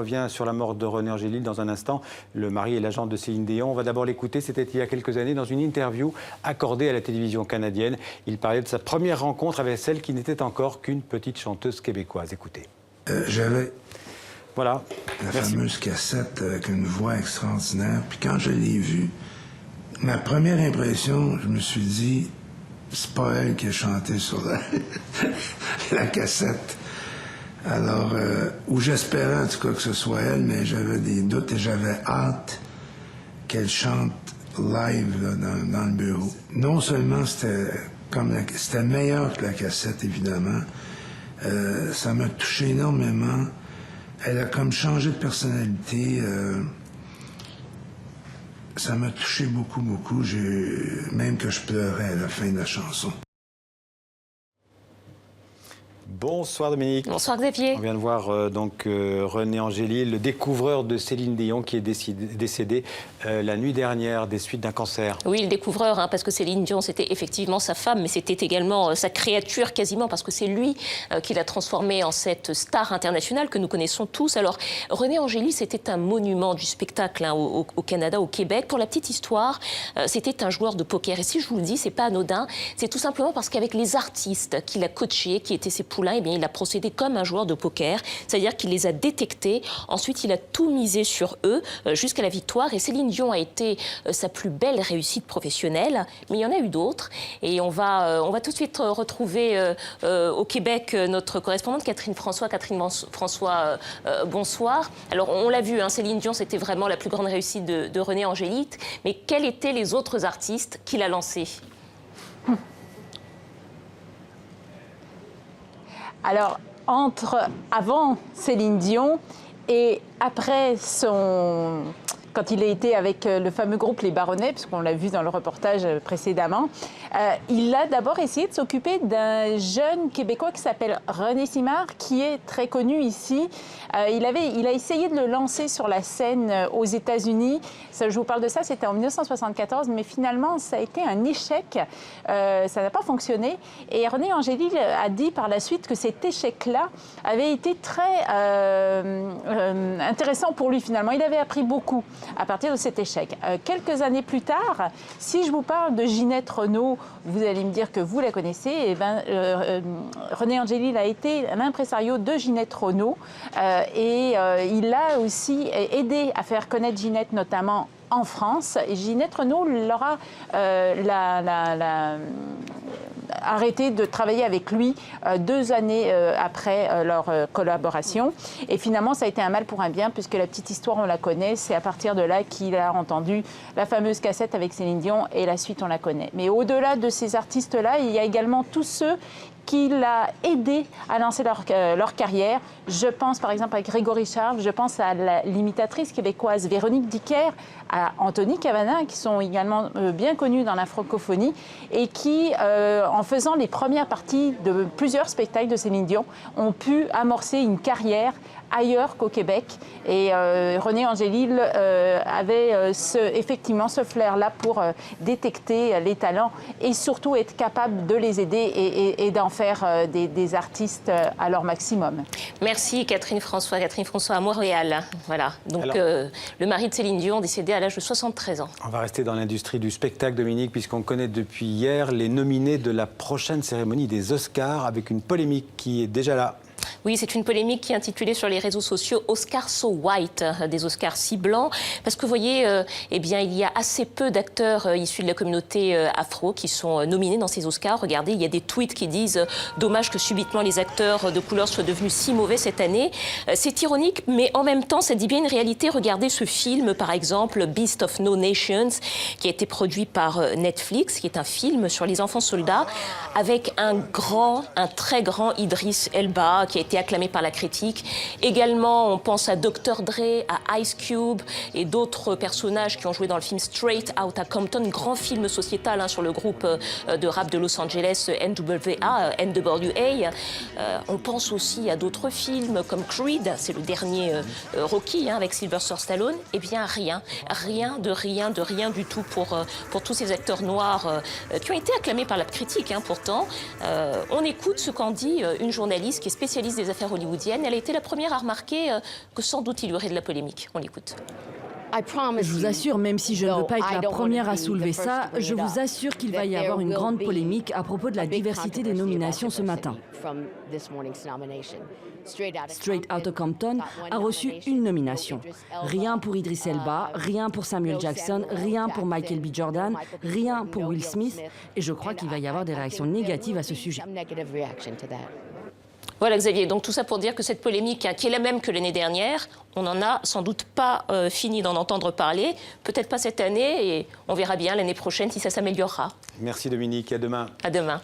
revient sur la mort de René Angélil dans un instant. Le mari et l'agent de Céline Dion. On va d'abord l'écouter. C'était il y a quelques années dans une interview accordée à la télévision canadienne. Il parlait de sa première rencontre avec celle qui n'était encore qu'une petite chanteuse québécoise. Écoutez. J'avais voilà. la fameuse cassette avec une voix extraordinaire. Puis quand je l'ai vue, ma première impression, je me suis dit, c'est pas elle qui a chanté sur la cassette. Alors, ou j'espérais en tout cas que ce soit elle, mais j'avais des doutes et j'avais hâte qu'elle chante live là, dans le bureau. Non seulement c'était meilleur que la cassette, évidemment, ça m'a touché énormément. Elle a comme changé de personnalité. Ça m'a touché beaucoup, beaucoup. Même que je pleurais à la fin de la chanson. Bonsoir Dominique. Bonsoir Xavier. On vient de voir René Angélil, le découvreur de Céline Dion, qui est décédé la nuit dernière des suites d'un cancer. Oui, le découvreur, parce que Céline Dion, c'était effectivement sa femme, mais c'était également sa créature quasiment, parce que c'est lui qui l'a transformée en cette star internationale que nous connaissons tous. Alors, René Angélil, c'était un monument du spectacle au Canada, au Québec. Pour la petite histoire, c'était un joueur de poker. Et si je vous le dis, c'est pas anodin, c'est tout simplement parce qu'avec les artistes qu'il a coachés, qui étaient ses poulains, eh bien, il a procédé comme un joueur de poker, c'est-à-dire qu'il les a détectés. Ensuite, il a tout misé sur eux jusqu'à la victoire. Et Céline Dion a été sa plus belle réussite professionnelle, mais il y en a eu d'autres. Et on va tout de suite retrouver au Québec notre correspondante Catherine François. Catherine François, bonsoir. Alors, on l'a vu, Céline Dion, c'était vraiment la plus grande réussite de René Angélil. Mais quels étaient les autres artistes qu'il a lancés ? Alors, avant Céline Dion et après quand il a été avec le fameux groupe Les Baronnets, puisqu'on l'a vu dans le reportage précédemment, il a d'abord essayé de s'occuper d'un jeune Québécois qui s'appelle René Simard, qui est très connu ici. Il a essayé de le lancer sur la scène aux États-Unis. Je vous parle de ça, c'était en 1974, mais finalement, ça a été un échec. Ça n'a pas fonctionné. Et René Angélil a dit par la suite que cet échec-là avait été très intéressant pour lui, finalement. Il avait appris beaucoup à partir de cet échec. Quelques années plus tard, si je vous parle de Ginette Renault, vous allez me dire que vous la connaissez. Eh bien, René Angélil a été l'impresario de Ginette Renault et il a aussi aidé à faire connaître Ginette, notamment en France. Et Ginette Renault l'aura arrêté de travailler avec lui 2 années après leur collaboration. Et finalement, ça a été un mal pour un bien, puisque la petite histoire, on la connaît. C'est à partir de là qu'il a entendu la fameuse cassette avec Céline Dion, et la suite, on la connaît. Mais au-delà de ces artistes-là, il y a également tous ceux qu'il a aidé à lancer leur carrière. Je pense par exemple à Grégory Charles, je pense à l'imitatrice québécoise Véronique Dicker, à Anthony Cavana, qui sont également bien connus dans la francophonie et qui, en faisant les premières parties de plusieurs spectacles de Céline Dion, ont pu amorcer une carrière ailleurs qu'au Québec. Et René Angélil avait effectivement ce flair-là pour détecter les talents et surtout être capable de les aider et d'en faire des artistes à leur maximum. Merci Catherine François. Catherine François à Montréal. Voilà. Donc le mari de Céline Dion, décédé à l'âge de 73 ans. On va rester dans l'industrie du spectacle, Dominique, puisqu'on connaît depuis hier les nominés de la prochaine cérémonie des Oscars, avec une polémique qui est déjà là. Oui, c'est une polémique qui est intitulée sur les réseaux sociaux « Oscars so white », des Oscars si blancs, parce que vous voyez, eh bien, il y a assez peu d'acteurs issus de la communauté afro qui sont nominés dans ces Oscars. Regardez, il y a des tweets qui disent « Dommage que subitement les acteurs de couleur soient devenus si mauvais cette année ». C'est ironique, mais en même temps, ça dit bien une réalité. Regardez ce film, par exemple, « Beast of No Nations », qui a été produit par Netflix, qui est un film sur les enfants soldats, avec un très grand Idriss Elba, qui a été acclamé par la critique. Également, on pense à Dr. Dre, à Ice Cube et d'autres personnages qui ont joué dans le film Straight Outta Compton, grand film sociétal sur le groupe de rap de Los Angeles, NWA. On pense aussi à d'autres films comme Creed, c'est le dernier Rocky avec Sylvester Stallone. Eh bien, rien du tout pour tous ces acteurs noirs qui ont été acclamés par la critique, pourtant. On écoute ce qu'en dit une journaliste qui est spécialisée spécialiste des affaires hollywoodiennes. Elle a été la première à remarquer que sans doute il y aurait de la polémique. On l'écoute. Je vous assure, même si je ne veux pas être la première à soulever ça, je vous assure qu'il va y avoir une grande polémique à propos de la diversité des nominations ce matin. Straight Outta Compton a reçu une nomination. Rien pour Idris Elba, rien pour Samuel Jackson, rien pour Michael B. Jordan, rien pour Will Smith. Et je crois qu'il va y avoir des réactions négatives à ce sujet. Voilà Xavier, donc tout ça pour dire que cette polémique, qui est la même que l'année dernière, on n'en a sans doute pas fini d'en entendre parler, peut-être pas cette année, et on verra bien l'année prochaine si ça s'améliorera. Merci Dominique, à demain. À demain.